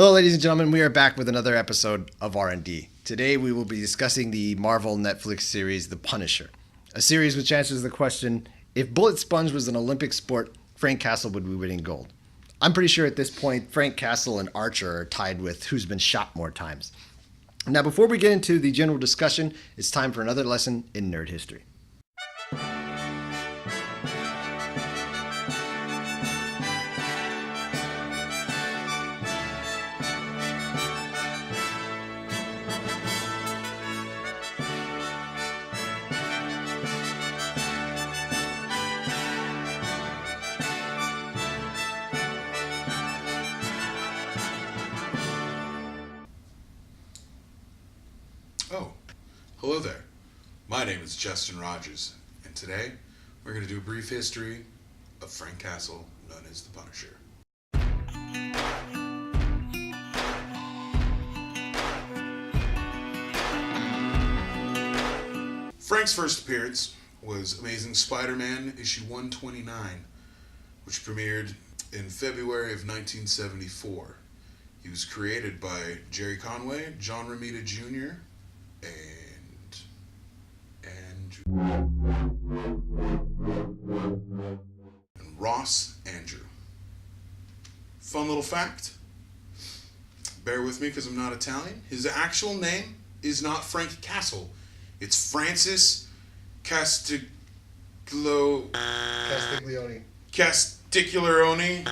Hello, ladies and gentlemen. We are back with another episode of R&D. Today, we will be discussing the Marvel Netflix series, The Punisher, a series which answers the question, if bullet sponge was an Olympic sport, Frank Castle would be winning gold. I'm pretty sure at this point, Frank Castle and Archer are tied with who's been shot more times. Now, before we get into the general discussion, it's time for another lesson in nerd history. Oh, hello there. My name is Justin Rogers, and today we're going to do a brief history of Frank Castle, known as the Punisher. Frank's first appearance was Amazing Spider-Man issue 129, which premiered in February of 1974. He was created by Jerry Conway, John Romita Jr., and Ross Andrew. Fun little fact. Bear with me because I'm not Italian. His actual name is not Frank Castle. It's Francis Castiglione. Castiglione.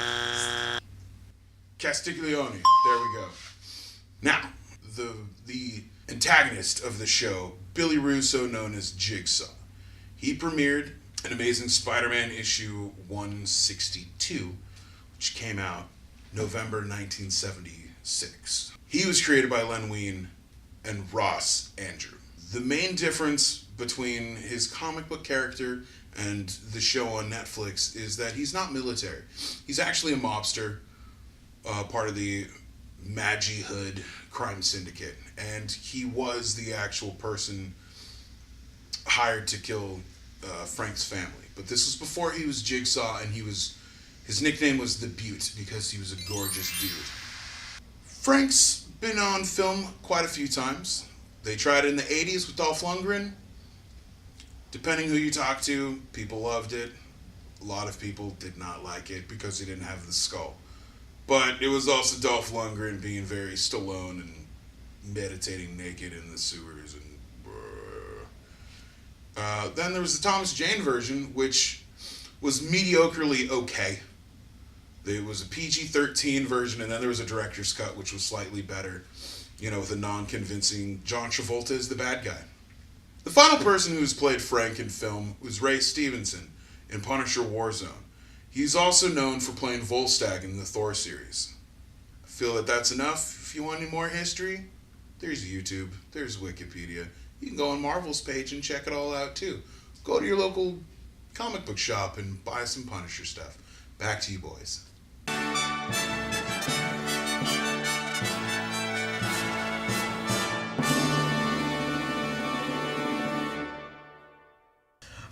There we go. Now, the antagonist of the show, Billy Russo, known as Jigsaw. He premiered in Amazing Spider-Man issue 162, which came out November 1976. He was created by Len Wein and Ross Andrew. The main difference between his comic book character and the show on Netflix is that he's not military. He's actually a mobster, part of the Maggie Hood crime syndicate, and he was the actual person hired to kill Frank's family. But this was before he was Jigsaw, and his nickname was the Beaut because he was a gorgeous dude. Frank's been on film quite a few times. They tried it in the 80s with Dolph Lundgren. Depending who you talk to, people loved it. A lot of people did not like it because he didn't have the skull. But it was also Dolph Lundgren being very Stallone and meditating naked in the sewers. And then there was the Thomas Jane version, which was mediocrely okay. There was a PG-13 version, and then there was a director's cut, which was slightly better, with a non-convincing John Travolta as the bad guy. The final person who's played Frank in film was Ray Stevenson in Punisher Warzone. He's also known for playing Volstagg in the Thor series. I feel that that's enough. If you want any more history, there's YouTube, there's Wikipedia. You can go on Marvel's page and check it all out too. Go to your local comic book shop and buy some Punisher stuff. Back to you boys.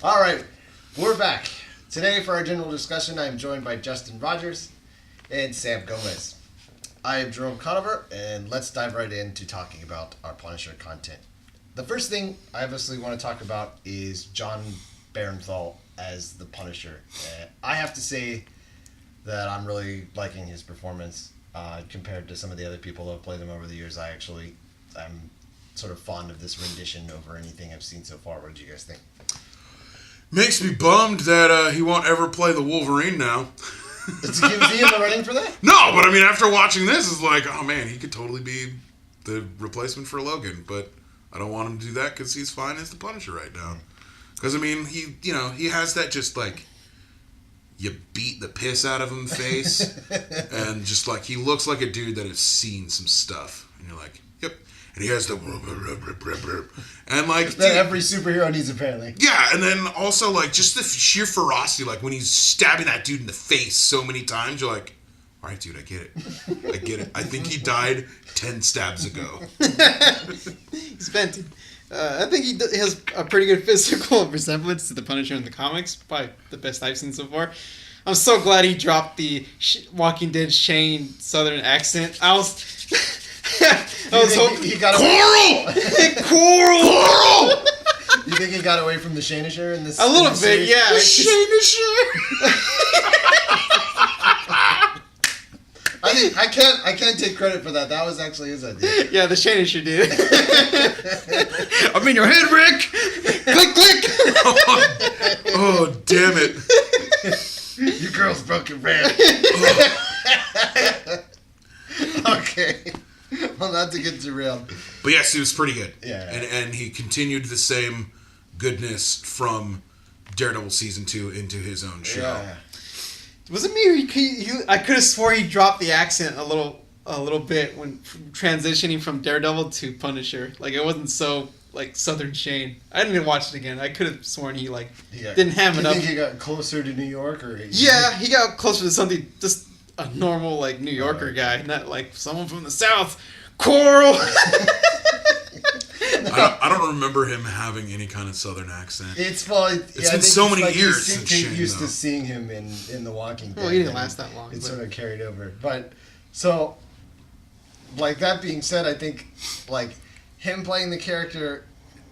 All right, we're back. Today, for our general discussion, I am joined by Justin Rogers and Sam Gomez. I am Jerome Conover, and let's dive right into talking about our Punisher content. The first thing I obviously want to talk about is John Bernthal as the Punisher. I have to say that I'm really liking his performance compared to some of the other people who have played him over the years. I'm sort of fond of this rendition over anything I've seen so far. What did you guys think? Makes me bummed that he won't ever play the Wolverine now. Is he in the running for that? No, but I mean, after watching this, it's like, oh man, he could totally be the replacement for Logan. But I don't want him to do that because he's fine as the Punisher right now. Because I mean, he has that just like you beat the piss out of him face, and just like he looks like a dude that has seen some stuff, and you're like, yep. And he has the and like that every superhero needs apparently. Yeah, and then also like just the sheer ferocity, like when he's stabbing that dude in the face so many times, you're like, all right, dude, I get it. I think he died 10 stabs ago. I think he has a pretty good physical resemblance to the Punisher in the comics, probably the best I've seen so far. I'm so glad he dropped the Walking Dead Shane Southern accent. I was hoping he got Coral! Coral. You think he got away from the Shanisher in this? A little in this bit, series? yeah. The Shanisher! I can't take credit for that. That was actually his idea. Yeah, the Shanisher dude. I'm in your head, Rick. Click, click. Oh, damn it. Your girl's broken red. Okay. Well, not to get derailed. But yes, it was pretty good. Yeah. And he continued the same goodness from Daredevil Season 2 into his own show. Yeah. Was it me or I could have swore he dropped the accent a little bit when transitioning from Daredevil to Punisher. Like, it wasn't so, like, Southern Shane. I didn't even watch it again. I could have sworn he, like, didn't have enough. You think he got closer to New York? Yeah, he got closer to something, just a normal, like, New Yorker guy, not, like, someone from the South. Coral! I don't remember him having any kind of Southern accent. It's been so many years since Shane, used though. to seeing him in The Walking Dead. Well, he didn't last that long. It sort of carried over. But, so, like, that being said, I think, like, him playing the character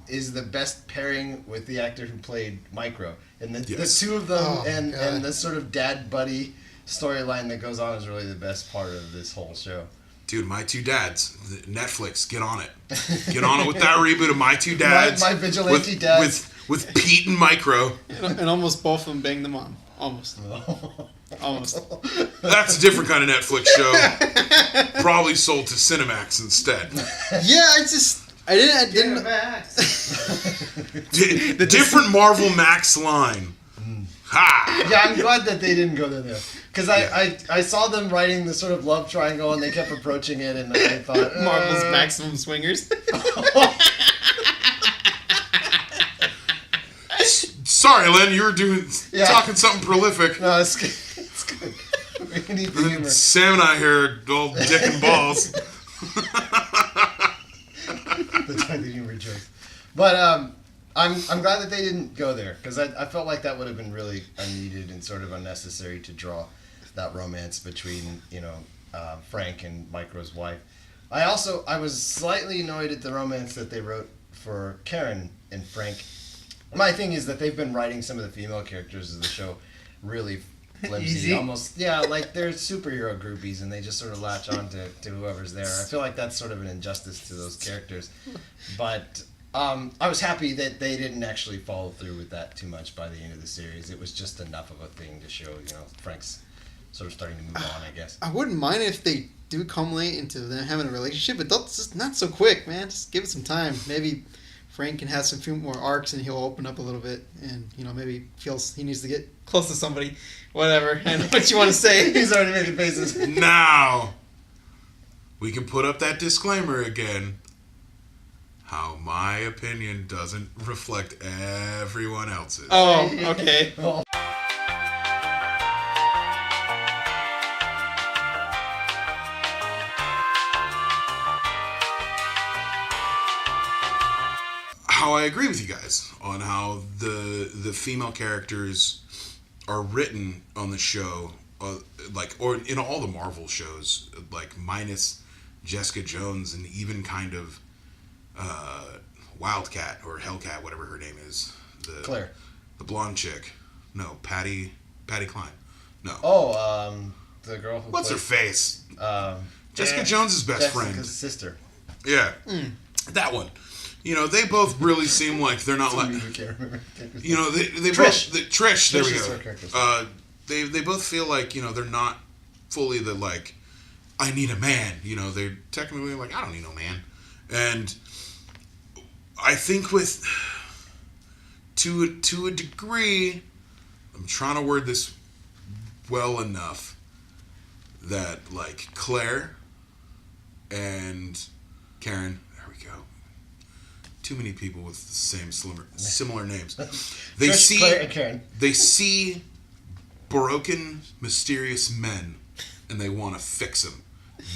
is the best pairing with the actor who played Micro. And the two of them and the sort of dad buddy storyline that goes on is really the best part of this whole show. Dude, My Two Dads. Netflix, get on it. Get on it with that reboot of My Two Dads. My vigilante dads. With Pete and Micro. And almost both of them banged the mom. Almost. Almost. That's a different kind of Netflix show. Probably sold to Cinemax instead. Yeah, I didn't. The different Marvel Max line. Ha! Yeah, I'm glad that they didn't go there. Because I saw them writing the sort of love triangle and they kept approaching it and I thought... Marvel's Maximum Swingers. Sorry, Len, you were talking something prolific. No, it's good. It's good. We need the humor. Sam and I here, old dick and balls. The humor jokes. But I'm glad that they didn't go there because I felt like that would have been really unneeded and sort of unnecessary to draw that romance between Frank and Micro's wife. I was slightly annoyed at the romance that they wrote for Karen and Frank. My thing is that they've been writing some of the female characters of the show really flimsy, Easy. almost like they're superhero groupies and they just sort of latch on to whoever's there. I feel like that's sort of an injustice to those characters, but. I was happy that they didn't actually follow through with that too much by the end of the series. It was just enough of a thing to show, Frank's sort of starting to move on, I guess. I wouldn't mind if they do culminate into them having a relationship, but that's just not so quick, man. Just give it some time. Maybe Frank can have some few more arcs and he'll open up a little bit and, maybe feels he needs to get close to somebody. Whatever. I know what you want to say. He's already making faces. Now, we can put up that disclaimer again. How my opinion doesn't reflect everyone else's. Oh, okay. Well, how I agree with you guys on how the female characters are written on the show, or in all the Marvel shows, like minus Jessica Jones and even kind of Wildcat or Hellcat, whatever her name is. Claire. The blonde chick. No, Patty Klein. No. Oh, the girl who What's her face? Jessica Yeah. Jones' best Jessica's friend. sister. Yeah. That one. They both really seem like they're not like... I can't remember. they Trish. both... Trish, there we Trish is her go. character. They both feel like, they're not fully the, like, I need a man. They're technically like, I don't need no man. And I think to a degree, I'm trying to word this well enough that, like, Claire and Karen, there we go. Too many people with the same similar names. They Trish, Claire, and Karen. They see broken, mysterious men, and they want to fix them.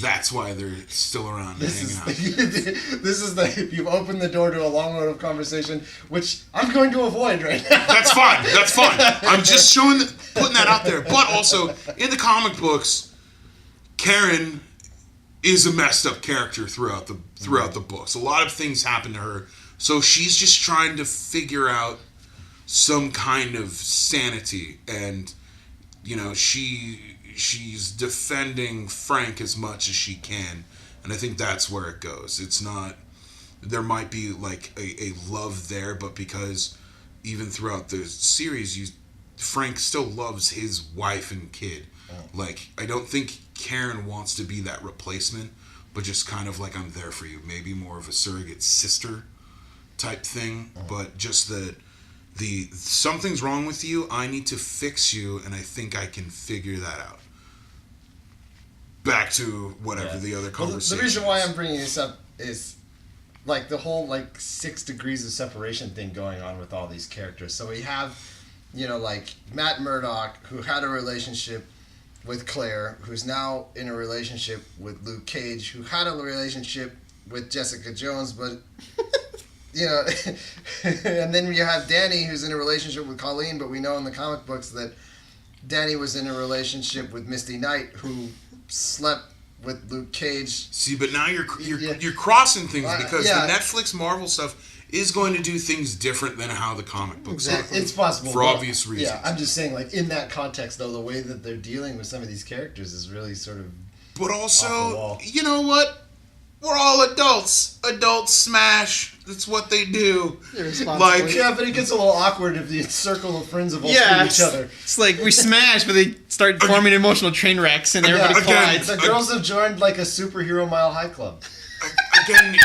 That's why they're still around and hanging out. You've opened the door to a long road of conversation, which I'm going to avoid right now. That's fine. I'm just putting that out there. But also, in the comic books, Karen is a messed up character throughout the books. A lot of things happen to her, so she's just trying to figure out some kind of sanity, and she's defending Frank as much as she can, and I think that's where it goes. It's not, there might be like a love there, but because even throughout the series, Frank still loves his wife and kid. Like, I don't think Karen wants to be that replacement, but just kind of like, I'm there for you. Maybe more of a surrogate sister type thing, but just the something's wrong with you, I need to fix you, and I think I can figure that out. Back to whatever the other conversation. The reason why I'm bringing this up is like the whole like 6 degrees of separation thing going on with all these characters. So we have, like Matt Murdock, who had a relationship with Claire, who's now in a relationship with Luke Cage, who had a relationship with Jessica Jones, but and then you have Danny, who's in a relationship with Colleen, but we know in the comic books that Danny was in a relationship with Misty Knight, who slept with Luke Cage. See, but now you're crossing things because the Netflix Marvel stuff is going to do things different than how the comic books are. It's possible. For obvious reasons. Yeah, I'm just saying, like, in that context, though, the way that they're dealing with some of these characters is really sort of But also, off the wall. You know what? We're all adults. Adults smash. That's what they do. Like, yeah, but it gets a little awkward if the circle of friends have all screwed each other. It's like we smash, but they start forming emotional train wrecks, and everybody collides. The girls have joined like a superhero Mile High Club. Again,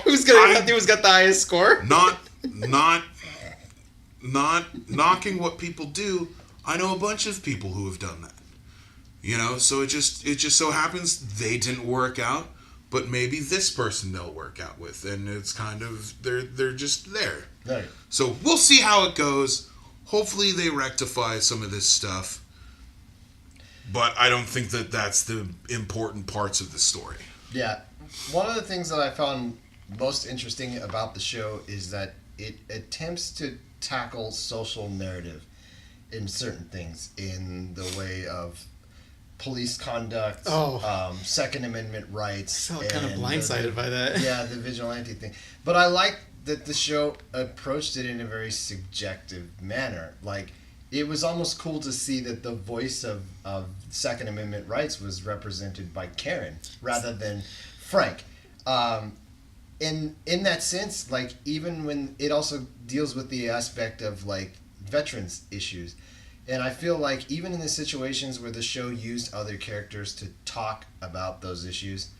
who's got the highest score? Not knocking what people do. I know a bunch of people who have done that. So it just so happens they didn't work out, but maybe this person they'll work out with, and it's kind of they're just there. Right. So we'll see how it goes. Hopefully they rectify some of this stuff, but I don't think that that's the important parts of the story. Yeah. One of the things that I found most interesting about the show is that it attempts to tackle social narrative in certain things, in the way of police conduct, Second Amendment rights. So kind of blindsided by that. Yeah, the vigilante thing. But I like that the show approached it in a very subjective manner. Like, it was almost cool to see that the voice of Second Amendment rights was represented by Karen rather than Frank. In that sense, like, even when it also deals with the aspect of like veterans issues, and I feel like even in the situations where the show used other characters to talk about those issues,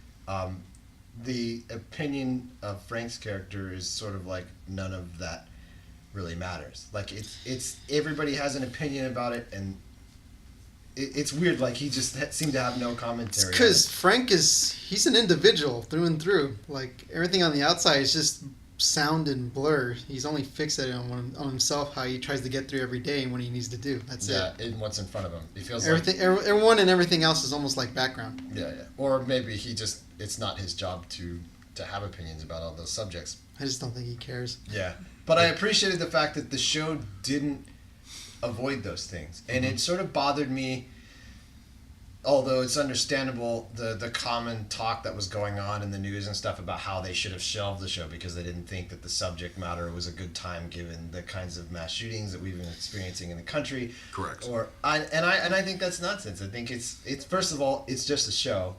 the opinion of Frank's character is sort of like none of that really matters. Like, it's everybody has an opinion about it, and it's weird. Like, he just seemed to have no commentary. Because Frank he's an individual through and through. Like, everything on the outside is just sound and blur. He's only fixated on himself, how he tries to get through every day and what he needs to do. That's it. Yeah, and what's in front of him. It feels everything. Everyone and everything else is almost like background. Yeah. Or maybe it's not his job to have opinions about all those subjects. I just don't think he cares. Yeah. But I appreciated the fact that the show didn't avoid those things. And it sort of bothered me, although it's understandable, the common talk that was going on in the news and stuff about how they should have shelved the show because they didn't think that the subject matter was a good time given the kinds of mass shootings that we've been experiencing in the country. Correct. I think that's nonsense. I think it's first of all, it's just a show,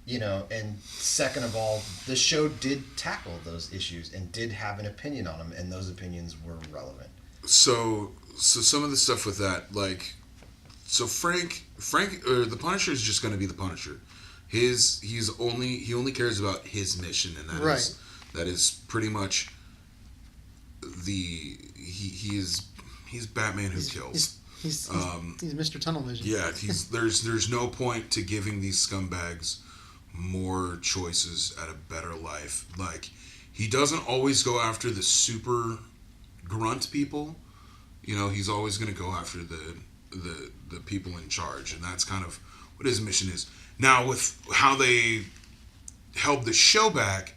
and second of all, the show did tackle those issues and did have an opinion on them, and those opinions were relevant. So some of the stuff with that, like, so Frank, the Punisher is just going to be the Punisher. He only cares about his mission, and that is pretty much he's Batman who kills. He's Mr. Tunnel Vision. Yeah, there's no point to giving these scumbags more choices at a better life. Like, he doesn't always go after the super grunt people. He's always going to go after the people in charge, and that's kind of what his mission is. Now, with how they held the show back,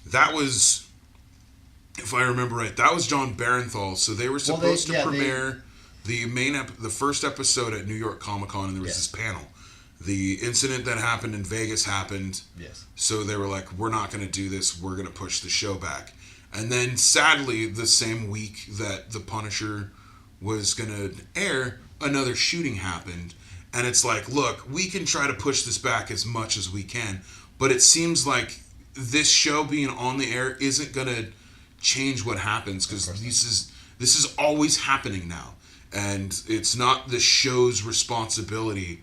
that was, if I remember right, that was John Barenthal. So they were supposed to premiere the first episode at New York Comic Con, and there was this panel. The incident that happened in Vegas happened. Yes. So they were like, we're not going to do this. We're going to push the show back. And then, sadly, the same week that The Punisher was going to air, another shooting happened. And it's like, look, we can try to push this back as much as we can, but it seems like this show being on the air isn't going to change what happens, because this is always happening now. And it's not the show's responsibility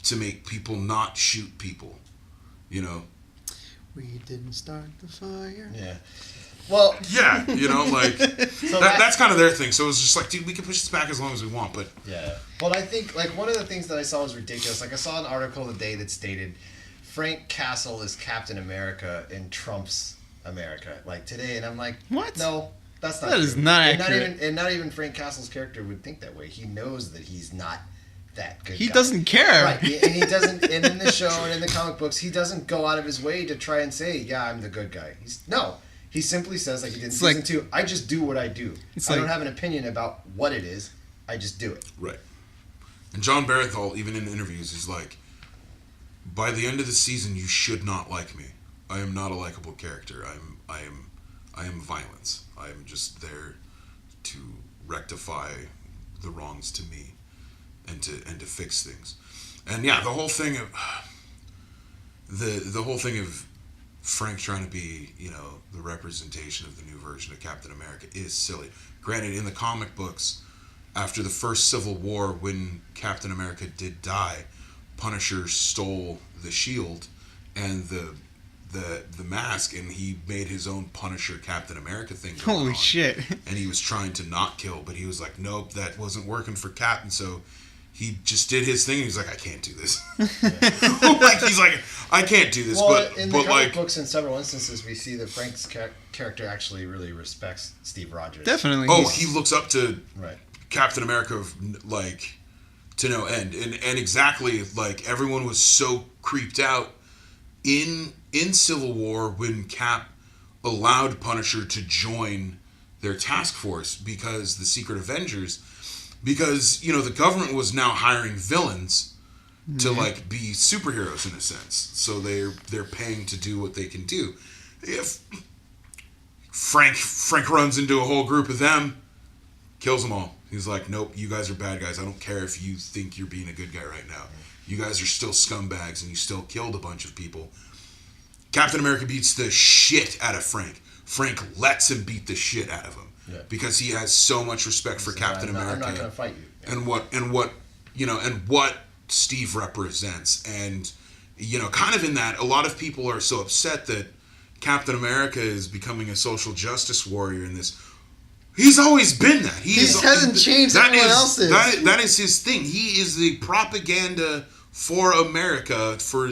to make people not shoot people, you know? We didn't start the fire. Yeah. Well, yeah, you know, like that's kind of their thing. So it was just like, dude, we can push this back as long as we want, but yeah. But I think like one of the things that I saw was ridiculous. Like I saw an article today that stated Frank Castle is Captain America in Trump's America, like today, and I'm like, what? No, that's not. That true. is not accurate. Not even Frank Castle's character would think that way. He knows that he's not that good. He guy. doesn't care. Right, and he doesn't. And in the show and in the comic books, he doesn't go out of his way to try and say, "Yeah, I'm the good guy." He simply says, like he did in season 2, I just do what I do. I don't have an opinion about what it is. I just do it. Right. And John Barenthal, even in interviews, is like, by the end of the season, you should not like me. I am not a likable character. I am violence. I am just there to rectify the wrongs to me and to fix things. And yeah, the whole thing of the whole thing of Frank trying to be, you know, the representation of the new version of Captain America is silly. Granted, in the comic books, after the first Civil War, when Captain America did die, Punisher stole the shield and the mask, and he made his own Punisher Captain America thing going Holy on. shit. And he was trying to not kill, but he was like, nope, that wasn't working for Cap, and so he just did his thing, and he's like, I can't do this. Like, he's like, I can't do this. Well, in the but comic like, books, in several instances, we see that Frank's character actually really respects Steve Rogers. Definitely. oh, he looks up to Right. Captain America, like, to no end. And exactly, like, everyone was so creeped out in Civil War when Cap allowed Punisher to join their task force, because the Secret Avengers, because, you know, the government was now hiring villains to like be superheroes in a sense. So they're paying to do what they can do. If Frank runs into a whole group of them, kills them all. He's like, nope, you guys are bad guys. I don't care if you think you're being a good guy right now. You guys are still scumbags, and you still killed a bunch of people. Captain America beats the shit out of Frank. Frank lets him beat the shit out of him, because he has so much respect for Captain America. I'm not going to fight you. Yeah. And what Steve represents. And, you know, kind of in that, a lot of people are so upset that Captain America is becoming a social justice warrior in this. He's always been that. He hasn't changed anyone else's. That is his thing. He is the propaganda for America, for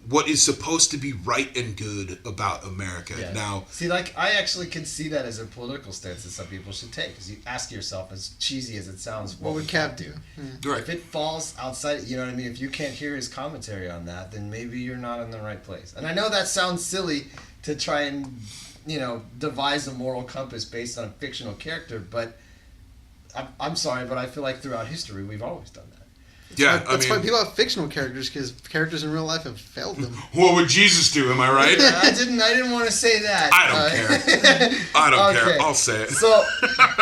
what is supposed to be right and good about America. Yeah. Now, see, like, I actually can see that as a political stance that some people should take, because you ask yourself, as cheesy as it sounds, What would Cap do? right. If it falls outside, you know what I mean? If you can't hear his commentary on that, then maybe you're not in the right place. And I know that sounds silly to try and, you know, devise a moral compass based on a fictional character, but I'm sorry, but I feel like throughout history we've always done that. Yeah, That's why people have fictional characters, because characters in real life have failed them. What would Jesus do? Am I right? I didn't want to say that. I don't care. I don't Okay. care. I'll say it. So,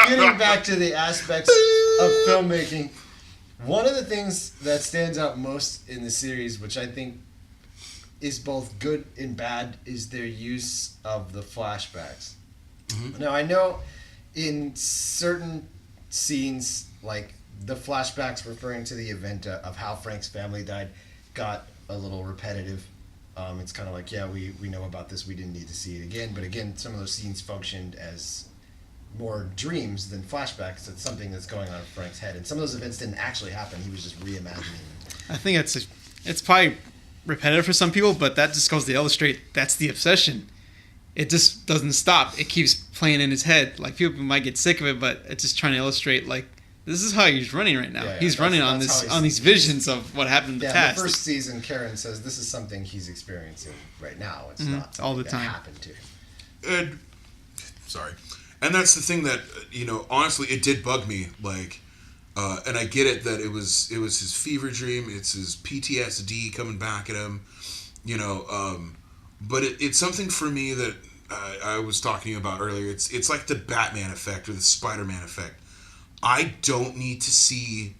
getting back to the aspects of filmmaking, one of the things that stands out most in the series, which I think is both good and bad, is their use of the flashbacks. Mm-hmm. Now, I know in certain scenes, like the flashbacks referring to the event of how Frank's family died got a little repetitive. It's kind of like, yeah, we know about this, we didn't need to see it again. But again, some of those scenes functioned as more dreams than flashbacks. It's something that's going on in Frank's head. And some of those events didn't actually happen. He was just reimagining them. I think it's probably repetitive for some people, but that just goes to illustrate that's the obsession. It just doesn't stop. It keeps playing in his head. Like, people might get sick of it, but it's just trying to illustrate, like, this is how he's running right now. Yeah, yeah, he's running on that's this how on these visions of what happened in the Yeah, in past. the first season, Karen says this is something he's experiencing right now. It's not all the something time. that happened to him. And, sorry. And that's the thing that, honestly, it did bug me. Like, and I get it that it was his fever dream. It's his PTSD coming back at him. But it's something for me that I was talking about earlier. It's like the Batman effect or the Spider-Man effect. I don't need to see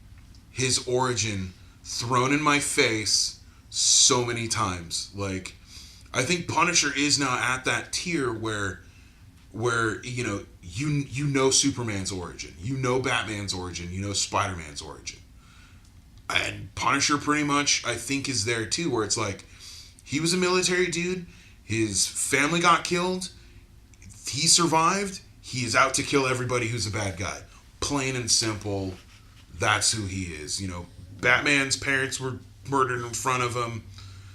his origin thrown in my face so many times. Like, I think Punisher is now at that tier where you know Superman's origin, you know Batman's origin, you know Spider-Man's origin, and Punisher pretty much I think is there too, where it's like he was a military dude, his family got killed, he survived, he is out to kill everybody who's a bad guy. Plain and simple, that's who he is. Batman's parents were murdered in front of him.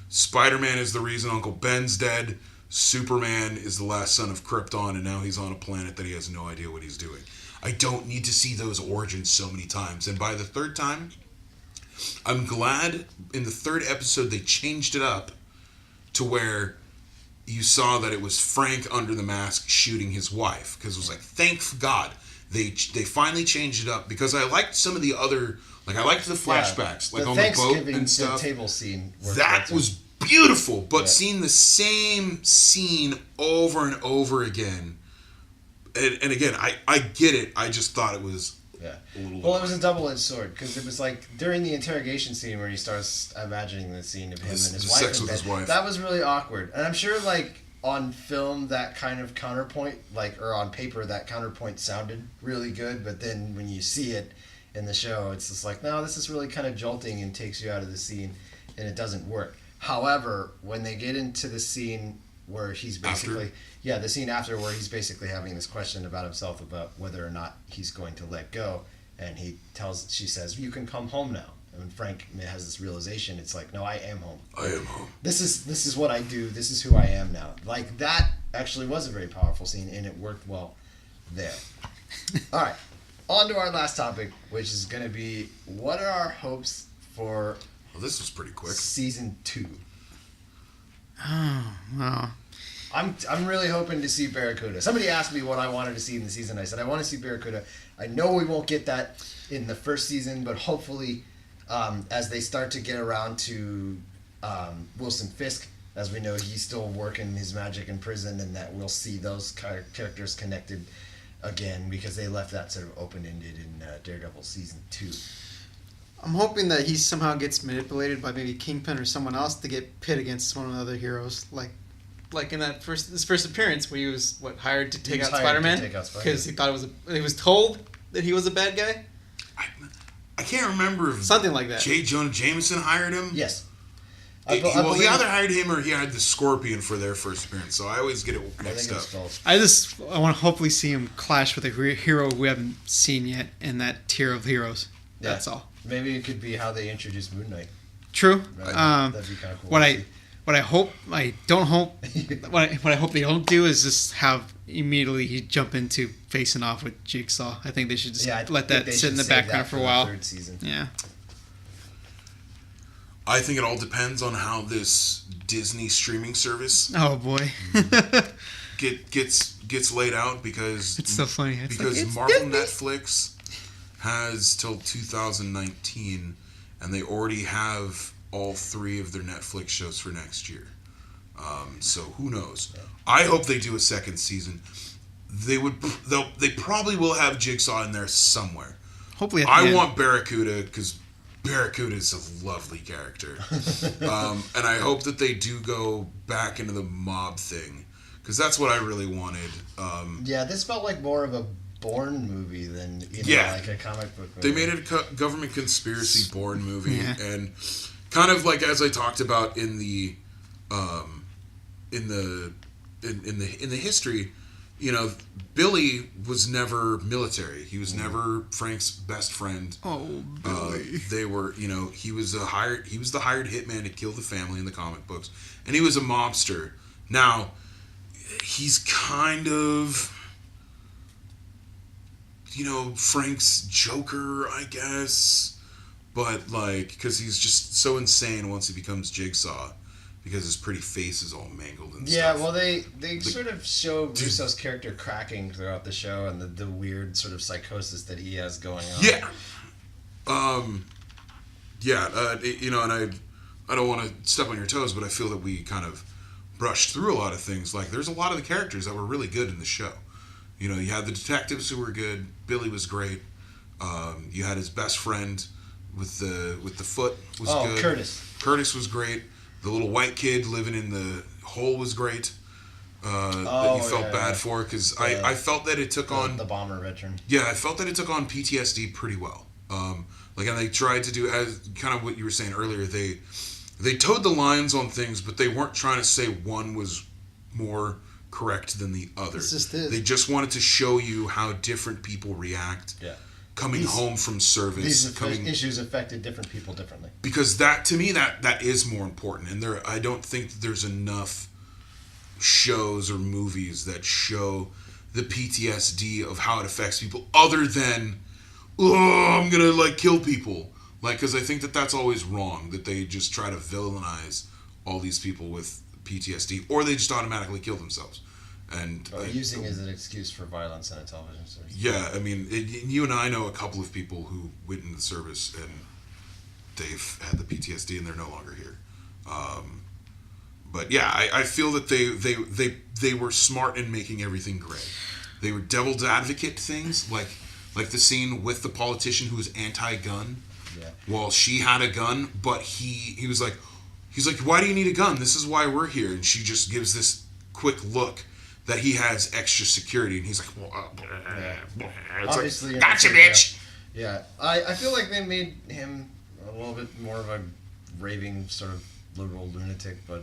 Spider-Man is the reason Uncle Ben's dead. Superman is the last son of Krypton, and now he's on a planet that he has no idea what he's doing. I don't need to see those origins so many times. And by the third time, I'm glad in the third episode they changed it up to where you saw that it was Frank under the mask shooting his wife. Because it was like, thank God. They finally changed it up because I liked some of the other, like I liked the flashbacks, like on the boat and stuff. The table scene. That was beautiful, but seeing the same scene over and over again, and again, I get it. I just thought it was a little. Well, it was a double-edged sword because it was like during the interrogation scene where he starts imagining the scene of him and his wife. Sex with his wife. That was really awkward, and I'm sure like on film that kind of counterpoint, or on paper that counterpoint sounded really good, but then when you see it in the show, it's just like, no, this is really kind of jolting and takes you out of the scene, and it doesn't work. However, when they get into the scene where he's basically, the scene after where he's basically having this question about himself about whether or not he's going to let go, and she says, you can come home now. And when Frank has this realization, it's like, no, I am home. I am home. This is what I do. This is who I am now. Like, that actually was a very powerful scene, and it worked well there. All right, on to our last topic, which is going to be, what are our hopes for Well, this was pretty quick. season 2? Oh, wow. I'm really hoping to see Barracuda. Somebody asked me what I wanted to see in the season. I said I want to see Barracuda. I know we won't get that in the first season, but hopefully, as they start to get around to Wilson Fisk, as we know he's still working his magic in prison, and that we'll see those characters connected again, because they left that sort of open-ended in Daredevil season 2. I'm hoping that he somehow gets manipulated by maybe Kingpin or someone else to get pit against one of the other heroes, like in that his first appearance where he was hired to take out Spider-Man because he thought he was told that he was a bad guy. I can't remember if something like that. J. Jonah Jameson hired him. Yes. He either hired him or he hired the Scorpion for their first appearance. So I always get it mixed up. I want to hopefully see him clash with a hero we haven't seen yet in that tier of heroes. Yeah. That's all. Maybe it could be how they introduce Moon Knight. True. Right? That'd be kind of cool. What I hope they don't do is just have immediately he jump into facing off with Jigsaw. I think they should just let that sit in the background for a while. Third season. Yeah. I think it all depends on how this Disney streaming service Oh boy. gets laid out, because It's so funny. It's Marvel Disney. Netflix has till 2019, and they already have all 3 of their Netflix shows for next year. So who knows? I hope they do a second season. They probably will have Jigsaw in there somewhere. Hopefully, I want Barracuda because Barracuda is a lovely character, and I hope that they do go back into the mob thing, because that's what I really wanted. This felt like more of a Bourne movie than like a comic book movie. They made it a government conspiracy Bourne movie, and kind of like as I talked about in the history, Billy was never military. He was never Frank's best friend. Oh, Billy. They were, he was the hired hitman to kill the family in the comic books, and he was a mobster. Now, he's kind of Frank's Joker, I guess. But, like, because he's just so insane once he becomes Jigsaw. Because his pretty face is all mangled and stuff. Yeah, well, they sort of show Russo's character cracking throughout the show and the weird sort of psychosis that he has going on. Yeah. And I don't want to step on your toes, but I feel that we kind of brushed through a lot of things. Like, there's a lot of the characters that were really good in the show. You had the detectives who were good. Billy was great. You had his best friend with the foot was good. Curtis. Curtis was great. The little white kid living in the hole was great. That you felt bad for, because I felt that it took on the bomber veteran. Yeah, I felt that it took on PTSD pretty well. And they tried to do, as kind of what you were saying earlier. They towed the lines on things, but they weren't trying to say one was more correct than the other. It's just it. They just wanted to show you how different people react. Yeah. Coming home from service. These issues affected different people differently. Because that, to me, that is more important. And I don't think that there's enough shows or movies that show the PTSD of how it affects people, other than, I'm gonna kill people. Because I think that that's always wrong, that they just try to villainize all these people with PTSD, or they just automatically kill themselves. And using it as an excuse for violence in a television series. Yeah, I mean, you and I know a couple of people who went into the service and they've had the PTSD and they're no longer here. But yeah, I feel that they were smart in making everything gray. They were devil's advocate things, like the scene with the politician who was anti-gun. Yeah. Well, she had a gun, but he was like, why do you need a gun? This is why we're here. And she just gives this quick look that he has extra security, and he's like, it's obviously, like, gotcha, bitch. Yeah, I feel like they made him a little bit more of a raving sort of liberal lunatic, but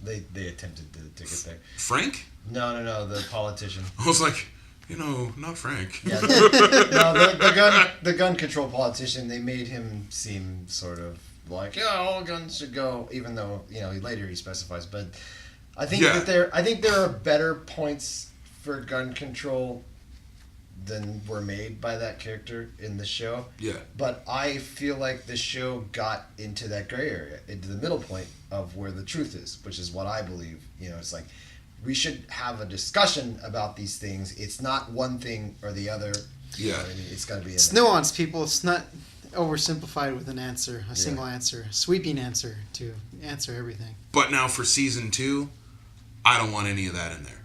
they attempted to get there. Frank? No, the politician. I was like, not Frank. Yeah, the gun control politician. They made him seem sort of like, all guns should go, even though later he specifies, but. I think there are better points for gun control than were made by that character in the show. Yeah. But I feel like the show got into that gray area, into the middle point of where the truth is, which is what I believe. It's like we should have a discussion about these things. It's not one thing or the other. Yeah. It's got to be. It's nuanced, people. It's not oversimplified with an answer, a single answer, a sweeping answer to answer everything. But now for season 2. I don't want any of that in there.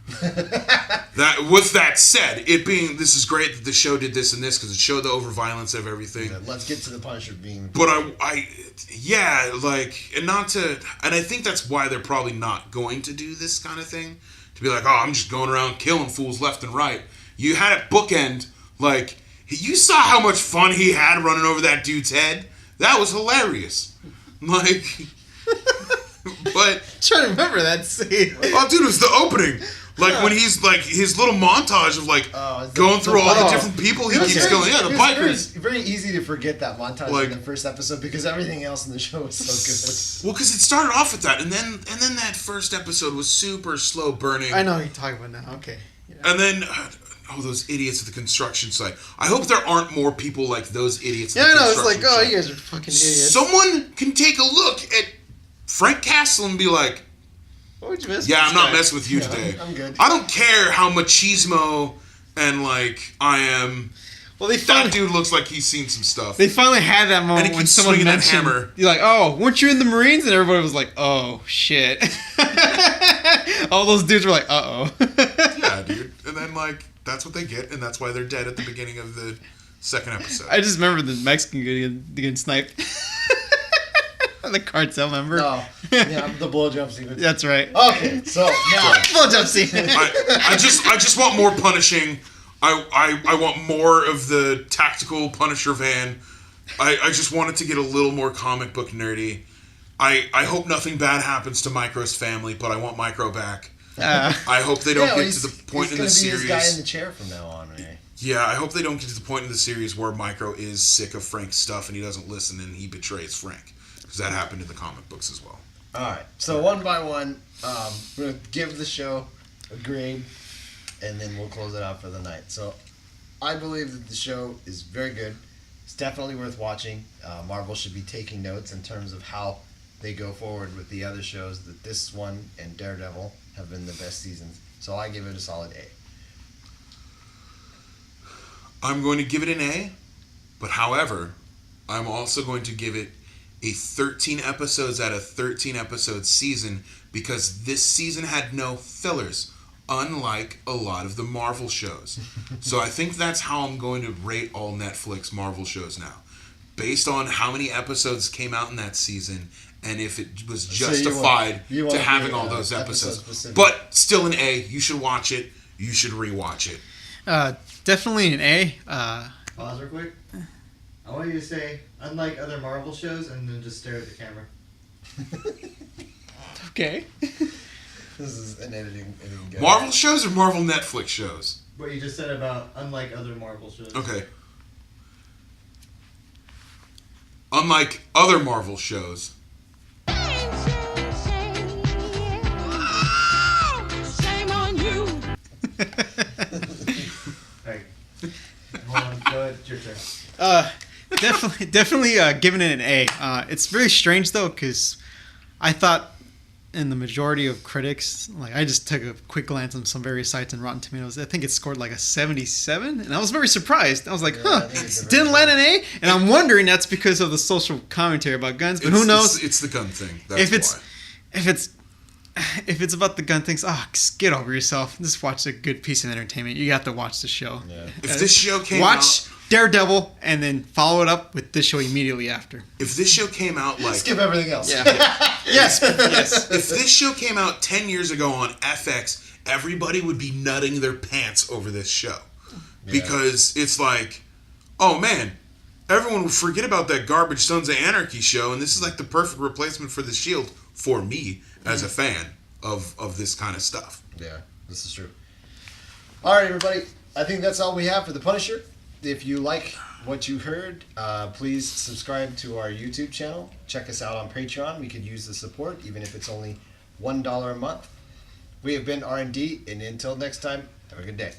With that said, this is great that the show did this and this, because it showed the over-violence of everything. Yeah, let's get to the Punisher being... But and I think that's why they're probably not going to do this kind of thing. To be like, I'm just going around killing fools left and right. You had it bookend, you saw how much fun he had running over that dude's head? That was hilarious. But trying to remember that scene. Oh, dude, it was the opening. When he's his little montage of going through all the different people he keeps going. Yeah, the bikers. It's very easy to forget that montage in the first episode because everything else in the show was so good. Well, because it started off with that, and then that first episode was super slow burning. I know what you're talking about now. Okay. Yeah. And then. Those idiots at the construction site. I hope there aren't more people like those idiots at the construction site. Yeah, I know. It's like, you guys are fucking idiots. Someone can take a look at Frank Castle and be like, what would you miss? Yeah, I'm not messing with you today. I'm good. I don't care how machismo and I am. Well, that dude looks like he's seen some stuff. They finally had that moment when someone mentioned, that hammer. You're like, oh, weren't you in the Marines? And everybody was like, oh, shit. All those dudes were like, uh-oh. Yeah, dude. And then, that's what they get, and that's why they're dead at the beginning of the second episode. I just remember the Mexican getting sniped. The cartel member. No. Yeah, the blowjob scene. That's right. Okay, so now. Blowjob scene. I just want more punishing. I want more of the tactical Punisher van. I just want it to get a little more comic book nerdy. I hope nothing bad happens to Micro's family, but I want Micro back. I hope they don't get to the point in the series. He's guy in the chair from now on, right? Yeah, I hope they don't get to the point in the series where Micro is sick of Frank's stuff and he doesn't listen and he betrays Frank. Because that happened in the comic books as well. Alright, so one by one, we're going to give the show a grade and then we'll close it out for the night. So, I believe that the show is very good. It's definitely worth watching. Marvel should be taking notes in terms of how they go forward with the other shows. That this one and Daredevil have been the best seasons. So I give it a solid A. I'm going to give it an A, but however, I'm also going to give it a 13 episodes out of 13 episode season because this season had no fillers, unlike a lot of the Marvel shows. So I think that's how I'm going to rate all Netflix Marvel shows now, based on how many episodes came out in that season and if it was justified to having all those episodes. But still an A. You should watch it. You should rewatch it. Definitely an A. Pause real quick. I want you to say, unlike other Marvel shows, and then just stare at the camera. Okay. This is an editing guy. Marvel shows or Marvel Netflix shows? What you just said about unlike other Marvel shows. Okay. Unlike other Marvel shows. Shame on you. Alright. Hold on, go ahead, it's your turn. Definitely giving it an A. It's very strange though, because I thought in the majority of critics, like I just took a quick glance on some various sites and Rotten Tomatoes, I think it scored like a 77, and I was very surprised. I was like, didn't land an A? And I'm wondering that's because of the social commentary about guns, but who knows? It's the gun thing. That's If it's about the gun things, just get over yourself. Just watch a good piece of entertainment. You have to watch the show. Yeah. If this show came watch Daredevil and then follow it up with this show immediately after. If this show came out like Skip everything else. Yeah. Yes. if this show came out 10 years ago on FX, everybody would be nutting their pants over this show. Yeah. Because it's like, oh man, everyone would forget about that garbage Sons of Anarchy show, and this is like the perfect replacement for The Shield for me as a fan of this kind of stuff. Yeah, this is true. All right, everybody. I think that's all we have for The Punisher. If you like what you heard, please subscribe to our YouTube channel. Check us out on Patreon. We could use the support, even if it's only $1 a month. We have been R&D, and until next time, have a good day.